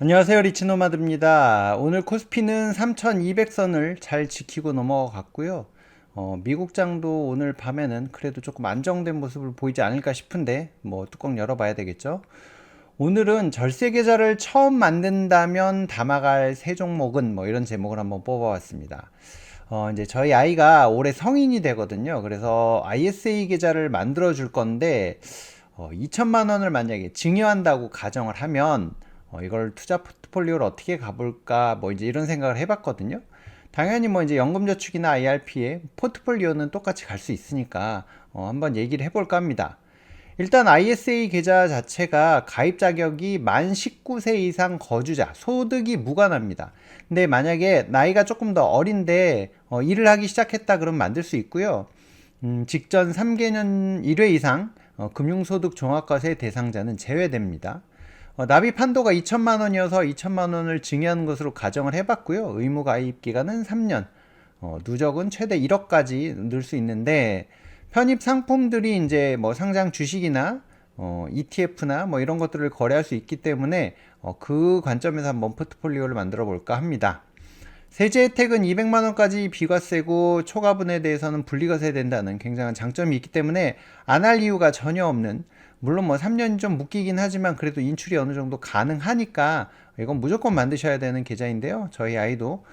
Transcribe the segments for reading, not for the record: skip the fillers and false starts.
안녕하세요, 리치노마드입니다. 오늘 코스피는 3200선을 잘 지키고 넘어갔고요. 미국장도 오늘 밤에는 그래도 조금 안정된 모습을 보이지 않을까 싶은데 뭐 뚜껑 열어봐야 되겠죠. 오늘은 절세 계좌를 처음 만든다면 담아갈 세 종목은 뭐 이런 제목을 한번 뽑아봤습니다. 이제 저희 아이가 올해 성인이 되거든요. 그래서 ISA 계좌를 만들어 줄 건데 2천만 원을 만약에 증여한다고 가정을 하면 이걸 투자 포트폴리오를 어떻게 가볼까 뭐 이제 이런 생각을 해봤거든요. 당연히 뭐 이제 연금저축이나 IRP에 포트폴리오는 똑같이 갈 수 있으니까 한번 얘기를 해볼까 합니다. 일단 ISA 계좌 자체가 가입 자격이 만 19세 이상 거주자, 소득이 무관합니다. 근데 만약에 나이가 조금 더 어린데 일을 하기 시작했다 그러면 만들 수 있고요. 직전 3개년 1회 이상 금융소득 종합과세 대상자는 제외됩니다. 납입 한도가 2천만 원이어서 2천만 원을 증여하는 것으로 가정을 해봤고요. 의무 가입 기간은 3년, 누적은 최대 1억까지 늘 수 있는데 편입 상품들이 이제 뭐 상장 주식이나 ETF나 뭐 이런 것들을 거래할 수 있기 때문에 그 관점에서 한번 포트폴리오를 만들어 볼까 합니다. 세제 혜택은 200만 원까지 비과세고 초과분에 대해서는 분리과세 된다는 굉장한 장점이 있기 때문에 안 할 이유가 전혀 없는, 물론 뭐 3년이 좀 묶이긴 하지만 그래도 인출이 어느 정도 가능하니까 이건 무조건 만드셔야 되는 계좌인데요. 저희 아이도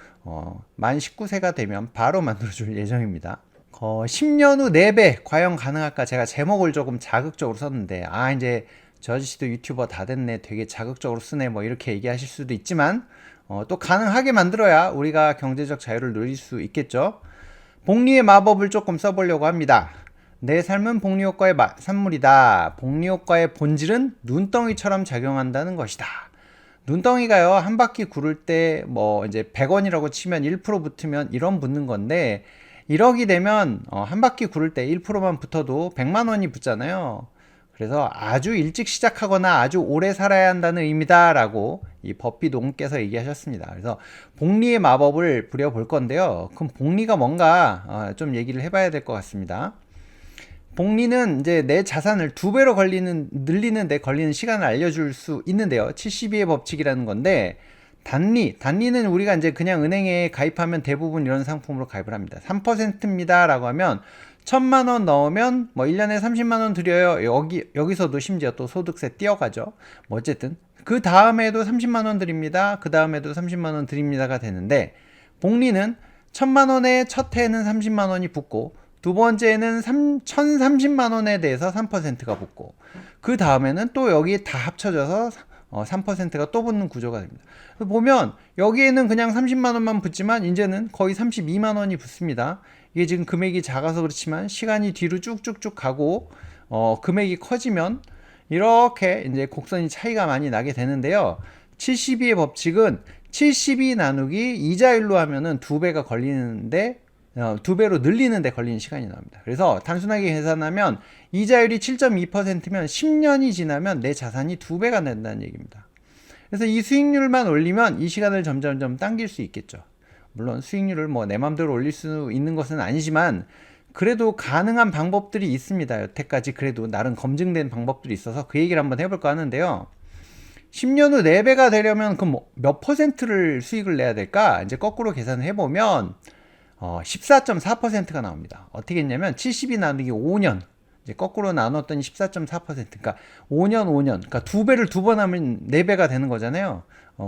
만 19세가 되면 바로 만들어줄 예정입니다. 10년 후 4배 과연 가능할까? 제가 제목을 조금 자극적으로 썼는데 이제 저 아저씨도 유튜버 다 됐네, 되게 자극적으로 쓰네, 뭐 이렇게 얘기하실 수도 있지만 또 가능하게 만들어야 우리가 경제적 자유를 누릴 수 있겠죠. 복리의 마법을 조금 써보려고 합니다. 내 삶은 복리효과의 산물이다. 복리효과의 본질은 눈덩이처럼 작용한다는 것이다. 눈덩이가요, 한 바퀴 구를 때 뭐 이제 100원이라고 치면 1% 붙으면 1원 붙는 건데 1억이 되면 한 바퀴 구를 때 1%만 붙어도 100만 원이 붙잖아요. 그래서 아주 일찍 시작하거나 아주 오래 살아야 한다는 의미다라고 이 버피 농께서 얘기하셨습니다. 그래서 복리의 마법을 부려볼 건데요. 그럼 복리가 뭔가 좀 얘기를 해봐야 될 것 같습니다. 복리는 이제 내 자산을 2배로 늘리는데 걸리는 시간을 알려줄 수 있는데요. 72의 법칙이라는 건데, 단리는 우리가 이제 그냥 은행에 가입하면 대부분 이런 상품으로 가입을 합니다. 3%입니다 라고 하면 1,000만 원 넣으면 뭐 1년에 30만 원 드려요. 여기서도 심지어 또 소득세 띄어가죠. 뭐 어쨌든 그 다음에도 30만 원 드립니다. 그 다음에도 30만 원 드립니다가 되는데, 복리는 1,000만 원에 첫 해에는 30만 원이 붙고 두 번째는 1,030만 원에 대해서 3%가 붙고 그 다음에는 또 여기 다 합쳐져서 3%가 또 붙는 구조가 됩니다. 보면 여기에는 그냥 30만 원만 붙지만 이제는 거의 32만 원이 붙습니다. 이게 지금 금액이 작아서 그렇지만 시간이 뒤로 쭉쭉쭉 가고 금액이 커지면 이렇게 이제 곡선이 차이가 많이 나게 되는데요. 72의 법칙은 72 나누기 이자율로 하면은 2배가 걸리는데 2배로 늘리는데 걸리는 시간이 나옵니다. 그래서 단순하게 계산하면 이자율이 7.2%면 10년이 지나면 내 자산이 2배가 된다는 얘기입니다. 그래서 이 수익률만 올리면 이 시간을 점점점 당길 수 있겠죠. 물론 수익률을 뭐 내 맘대로 올릴 수 있는 것은 아니지만 그래도 가능한 방법들이 있습니다. 여태까지 그래도 나름 검증된 방법들이 있어서 그 얘기를 한번 해볼까 하는데요. 10년 후 4배가 되려면 그럼 몇 퍼센트를 수익을 내야 될까? 이제 거꾸로 계산을 해보면 14.4%가 나옵니다. 어떻게 했냐면 72 나누기 5년, 이제 거꾸로 나눴더니 14.4%, 그러니까 5년, 그러니까 2배를 2번 하면 4배가 되는 거잖아요.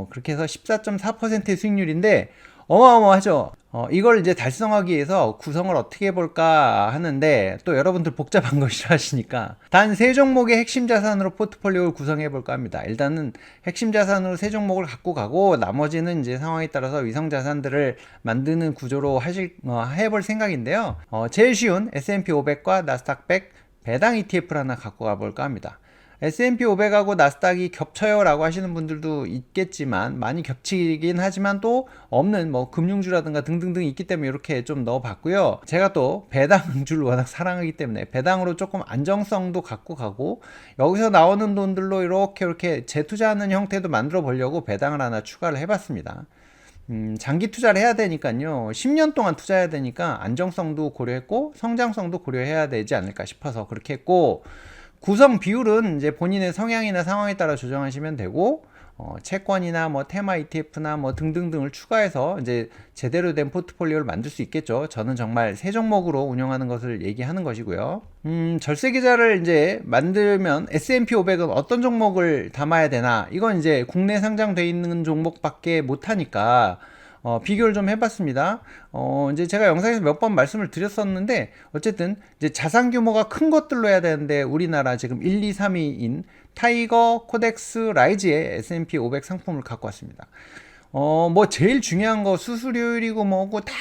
그렇게 해서 14.4%의 수익률인데 어마어마하죠. 이걸 이제 달성하기 위해서 구성을 어떻게 해볼까 하는데, 또 여러분들 복잡한 거 싫어하시니까 단 3종목의 핵심 자산으로 포트폴리오를 구성해볼까 합니다. 일단은 핵심 자산으로 3종목을 갖고 가고 나머지는 이제 상황에 따라서 위성 자산들을 만드는 구조로 해볼 생각인데요. 제일 쉬운 S&P 500과 나스닥 100 배당 ETF를 하나 갖고 가볼까 합니다. S&P 500하고 나스닥이 겹쳐요 라고 하시는 분들도 있겠지만, 많이 겹치긴 하지만 또 없는 뭐 금융주라든가 등등등 있기 때문에 이렇게 좀 넣어봤고요. 제가 또 배당주를 워낙 사랑하기 때문에 배당으로 조금 안정성도 갖고 가고 여기서 나오는 돈들로 이렇게 재투자하는 형태도 만들어 보려고 배당을 하나 추가를 해봤습니다. 장기 투자를 해야 되니까요. 10년 동안 투자해야 되니까 안정성도 고려했고 성장성도 고려해야 되지 않을까 싶어서 그렇게 했고, 구성 비율은 이제 본인의 성향이나 상황에 따라 조정하시면 되고, 채권이나 뭐 테마 ETF나 뭐 등등등을 추가해서 이제 제대로 된 포트폴리오를 만들 수 있겠죠. 저는 정말 세 종목으로 운영하는 것을 얘기하는 것이고요. 절세 계좌를 이제 만들면 S&P 500은 어떤 종목을 담아야 되나? 이건 이제 국내 상장돼 있는 종목밖에 못 하니까 비교를 좀 해봤습니다. 이제 제가 영상에서 몇 번 말씀을 드렸었는데, 어쨌든 이제 자산 규모가 큰 것들로 해야 되는데, 우리나라 지금 1, 2, 3위인 타이거, 코덱스, 라이즈의 S&P 500 상품을 갖고 왔습니다. 뭐 제일 중요한 거 수수료율이고 뭐고 다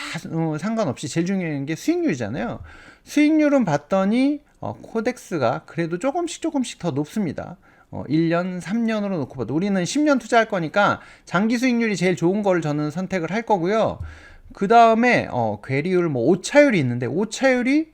상관없이 제일 중요한 게 수익률이잖아요. 수익률은 봤더니 코덱스가 그래도 조금씩 더 높습니다. 1년, 3년으로 놓고 봐도 우리는 10년 투자할 거니까 장기 수익률이 제일 좋은 걸 저는 선택을 할 거고요. 그 다음에 괴리율 뭐 오차율이 있는데 오차율이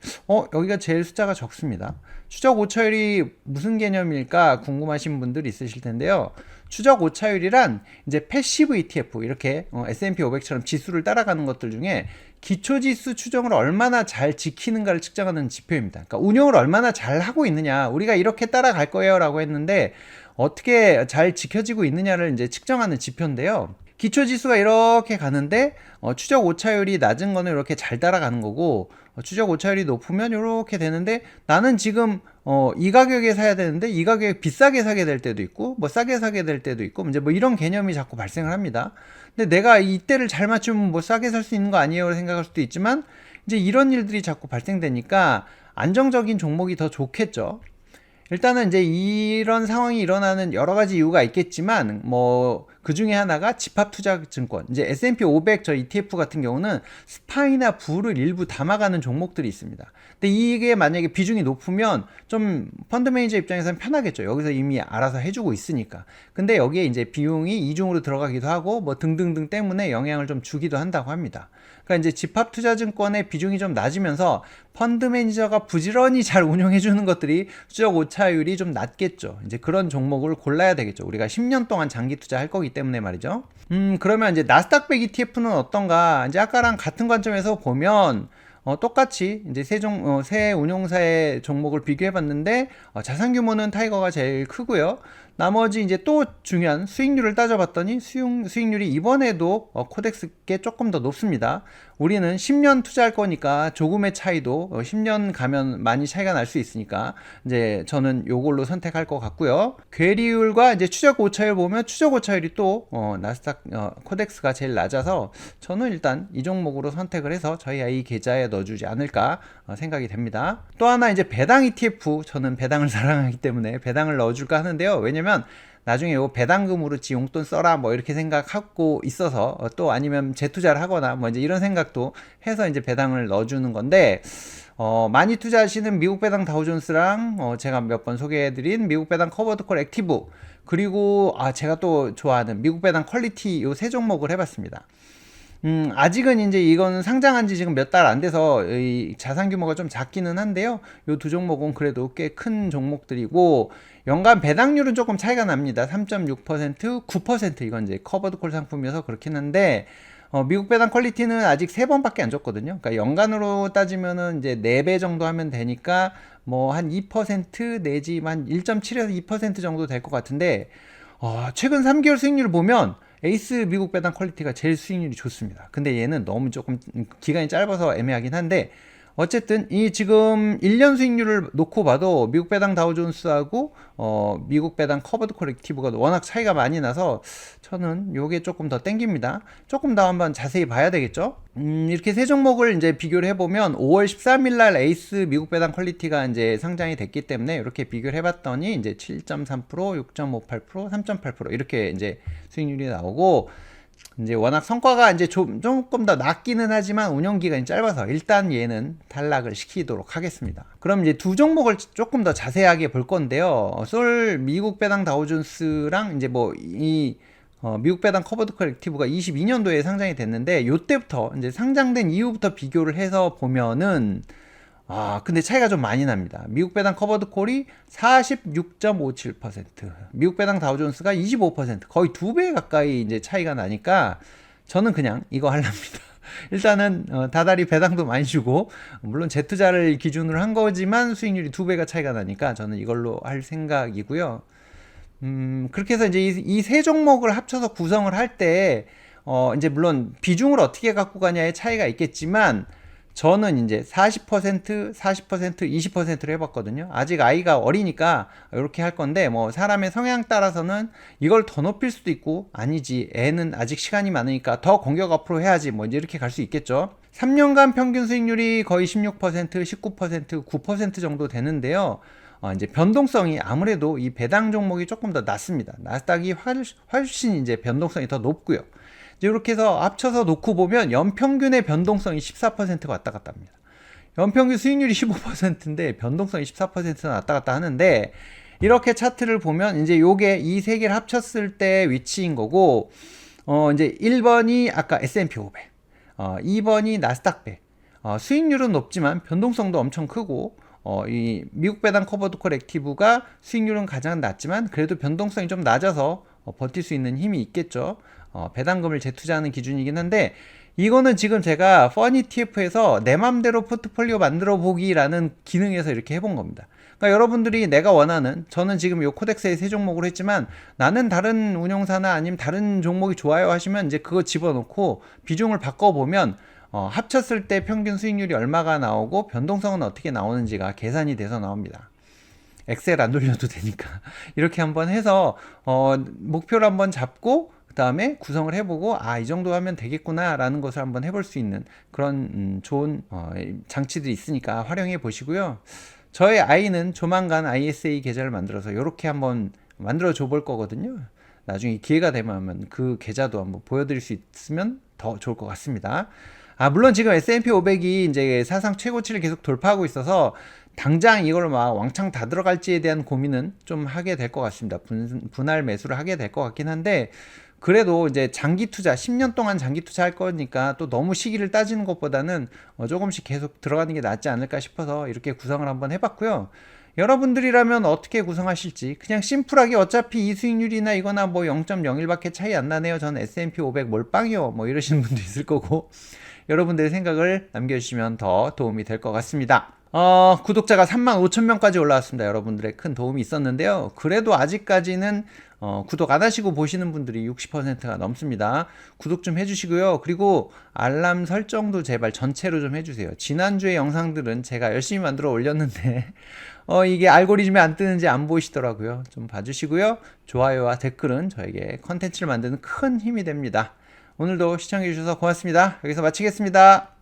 여기가 제일 숫자가 적습니다. 추적 오차율이 무슨 개념일까 궁금하신 분들이 있으실 텐데요. 추적 오차율이란 이제 패시브 ETF 이렇게 S&P 500처럼 지수를 따라가는 것들 중에 기초지수 추정을 얼마나 잘 지키는가를 측정하는 지표입니다. 그러니까 운용을 얼마나 잘 하고 있느냐, 우리가 이렇게 따라갈 거예요 라고 했는데 어떻게 잘 지켜지고 있느냐를 이제 측정하는 지표인데요. 기초지수가 이렇게 가는데 추적 오차율이 낮은 거는 이렇게 잘 따라가는 거고, 추적 오차율이 높으면 이렇게 되는데, 나는 지금 이 가격에 사야 되는데 이 가격에 비싸게 사게 될 때도 있고 뭐 싸게 사게 될 때도 있고 이제 뭐 이런 개념이 자꾸 발생을 합니다. 근데 내가 이때를 잘 맞추면 뭐 싸게 살 수 있는 거 아니에요 생각할 수도 있지만, 이제 이런 일들이 자꾸 발생되니까 안정적인 종목이 더 좋겠죠. 일단은 이제 이런 상황이 일어나는 여러 가지 이유가 있겠지만, 뭐 그 중에 하나가 집합투자증권, 이제 S&P 500 저 ETF 같은 경우는 스파이나 부를 일부 담아가는 종목들이 있습니다. 근데 이게 만약에 비중이 높으면 좀 펀드 매니저 입장에서는 편하겠죠. 여기서 이미 알아서 해주고 있으니까. 근데 여기에 이제 비용이 이중으로 들어가기도 하고 뭐 등등등 때문에 영향을 좀 주기도 한다고 합니다. 그러니까 이제 집합투자증권의 비중이 좀 낮으면서 펀드 매니저가 부지런히 잘 운영해주는 것들이 추적 오차율이 좀 낮겠죠. 이제 그런 종목을 골라야 되겠죠. 우리가 10년 동안 장기 투자할 거기 때문에 말이죠. 그러면 이제 나스닥 100 ETF는 어떤가? 이제 아까랑 같은 관점에서 보면 똑같이 이제 세 운용사의 종목을 비교해 봤는데 자산 규모는 타이거가 제일 크고요. 나머지 이제 또 중요한 수익률을 따져봤더니 수익률이 이번에도 코덱스께 조금 더 높습니다. 우리는 10년 투자할 거니까 조금의 차이도 10년 가면 많이 차이가 날 수 있으니까 이제 저는 요걸로 선택할 것 같고요. 괴리율과 이제 추적 오차율 보면 추적 오차율이 또 나스닥 코덱스가 제일 낮아서 저는 일단 이 종목으로 선택을 해서 저희 아이 계좌에 넣어주지 않을까 생각이 됩니다. 또 하나 이제 배당 ETF, 저는 배당을 사랑하기 때문에 배당을 넣어줄까 하는데요. 왜냐면 나중에 요 배당금으로 지 용돈 써라 뭐 이렇게 생각하고 있어서 또 아니면 재투자를 하거나 뭐 이제 이런 생각도 해서 이제 배당을 넣어주는 건데, 많이 투자하시는 미국 배당 다우존스랑 제가 몇 번 소개해드린 미국 배당 커버드콜 액티브, 그리고 제가 또 좋아하는 미국 배당 퀄리티, 요 세 종목을 해봤습니다. 아직은 이제 이거는 상장한 지 지금 몇 달 안 돼서 이 자산 규모가 좀 작기는 한데요. 요 두 종목은 그래도 꽤 큰 종목들이고, 연간 배당률은 조금 차이가 납니다. 3.6%, 9%, 이건 이제 커버드콜 상품이어서 그렇긴 한데, 미국 배당 퀄리티는 아직 3번밖에 안 줬거든요. 그러니까 연간으로 따지면은 이제 4배 정도 하면 되니까 뭐 한 2% 내지 한 1.7에서 2% 정도 될 것 같은데, 최근 3개월 수익률을 보면 에이스 미국 배당 퀄리티가 제일 수익률이 좋습니다. 근데 얘는 너무 조금 기간이 짧아서 애매하긴 한데, 어쨌든 이 지금 1년 수익률을 놓고 봐도 미국 배당 다우존스하고 미국 배당 커버드 콜렉티브가 워낙 차이가 많이 나서 저는 요게 조금 더 땡깁니다. 조금 더 한번 자세히 봐야 되겠죠. 이렇게 세 종목을 이제 비교를 해보면 5월 13일 날 에이스 미국 배당 퀄리티가 이제 상장이 됐기 때문에 이렇게 비교를 해봤더니 이제 7.3%, 6.58%, 3.8% 이렇게 이제 수익률이 나오고, 이제 워낙 성과가 이제 조금 더 낫기는 하지만 운영 기간이 짧아서 일단 얘는 탈락을 시키도록 하겠습니다. 그럼 이제 두 종목을 조금 더 자세하게 볼 건데요. 솔 미국 배당 다우존스랑 이제 뭐 미국 배당 커버드 컬렉티브가 22년도에 상장이 됐는데, 요때부터 이제 상장된 이후부터 비교를 해서 보면은 근데 차이가 좀 많이 납니다. 미국 배당 커버드 콜이 46.57%, 미국 배당 다우존스가 25%, 거의 2배 가까이 이제 차이가 나니까 저는 그냥 이거 할랍니다. 일단은 다달이 배당도 많이 주고, 물론 재투자를 기준으로 한 거지만 수익률이 2배가 차이가 나니까 저는 이걸로 할 생각이고요. 그렇게 해서 이제 이 세 종목을 합쳐서 구성을 할 때, 이제 물론 비중을 어떻게 갖고 가냐의 차이가 있겠지만, 저는 이제 40%, 40%, 20%를 해봤거든요. 아직 아이가 어리니까 이렇게 할 건데, 뭐 사람의 성향 따라서는 이걸 더 높일 수도 있고, 아니지, 애는 아직 시간이 많으니까 더 공격 앞으로 해야지, 뭐 이제 이렇게 갈 수 있겠죠. 3년간 평균 수익률이 거의 16%, 19%, 9% 정도 되는데요. 이제 변동성이 아무래도 이 배당 종목이 조금 더 낮습니다. 나스닥이 훨씬 이제 변동성이 더 높고요. 이제 이렇게 해서 합쳐서 놓고 보면 연평균의 변동성이 14%가 왔다 갔다 합니다. 연평균 수익률이 15%인데 변동성이 14%는 왔다 갔다 하는데, 이렇게 차트를 보면 이제 요게 이 세 개를 합쳤을 때 위치인 거고, 이제 1번이 아까 S&P 500, 2번이 나스닥 100. 수익률은 높지만 변동성도 엄청 크고, 이 미국 배당 커버드 콜 액티브가 수익률은 가장 낮지만 그래도 변동성이 좀 낮아서 버틸 수 있는 힘이 있겠죠. 배당금을 재투자하는 기준이긴 한데, 이거는 지금 제가 펀 ETF에서 내 맘대로 포트폴리오 만들어 보기라는 기능에서 이렇게 해본 겁니다. 그러니까 여러분들이 내가 원하는, 저는 지금 요 코덱스에 세 종목으로 했지만 나는 다른 운용사나 아니면 다른 종목이 좋아요 하시면 이제 그거 집어넣고 비중을 바꿔보면 합쳤을 때 평균 수익률이 얼마가 나오고 변동성은 어떻게 나오는지가 계산이 돼서 나옵니다. 엑셀 안 돌려도 되니까 이렇게 한번 해서 목표를 한번 잡고 그 다음에 구성을 해보고, 이 정도 하면 되겠구나 라는 것을 한번 해볼 수 있는 그런 좋은 장치들이 있으니까 활용해 보시고요. 저의 아이는 조만간 ISA 계좌를 만들어서 이렇게 한번 만들어 줘 볼 거거든요. 나중에 기회가 되면 그 계좌도 한번 보여드릴 수 있으면 더 좋을 것 같습니다. 물론 지금 S&P 500이 이제 사상 최고치를 계속 돌파하고 있어서 당장 이걸 막 왕창 다 들어갈지에 대한 고민은 좀 하게 될 것 같습니다. 분할 매수를 하게 될 것 같긴 한데, 그래도 이제 장기 투자, 10년 동안 장기 투자할 거니까 또 너무 시기를 따지는 것보다는 조금씩 계속 들어가는 게 낫지 않을까 싶어서 이렇게 구성을 한번 해봤고요. 여러분들이라면 어떻게 구성하실지, 그냥 심플하게 어차피 이 수익률이나 이거나 뭐 0.01밖에 차이 안 나네요, 저는 S&P 500 몰빵이요, 뭐 이러시는 분도 있을 거고, 여러분들의 생각을 남겨주시면 더 도움이 될 것 같습니다. 구독자가 35,000명까지 올라왔습니다. 여러분들의 큰 도움이 있었는데요. 그래도 아직까지는 구독 안 하시고 보시는 분들이 60%가 넘습니다. 구독 좀 해주시고요. 그리고 알람 설정도 제발 전체로 좀 해주세요. 지난주의 영상들은 제가 열심히 만들어 올렸는데 이게 알고리즘에 안 뜨는지 안 보이시더라고요. 좀 봐주시고요. 좋아요와 댓글은 저에게 컨텐츠를 만드는 큰 힘이 됩니다. 오늘도 시청해주셔서 고맙습니다. 여기서 마치겠습니다.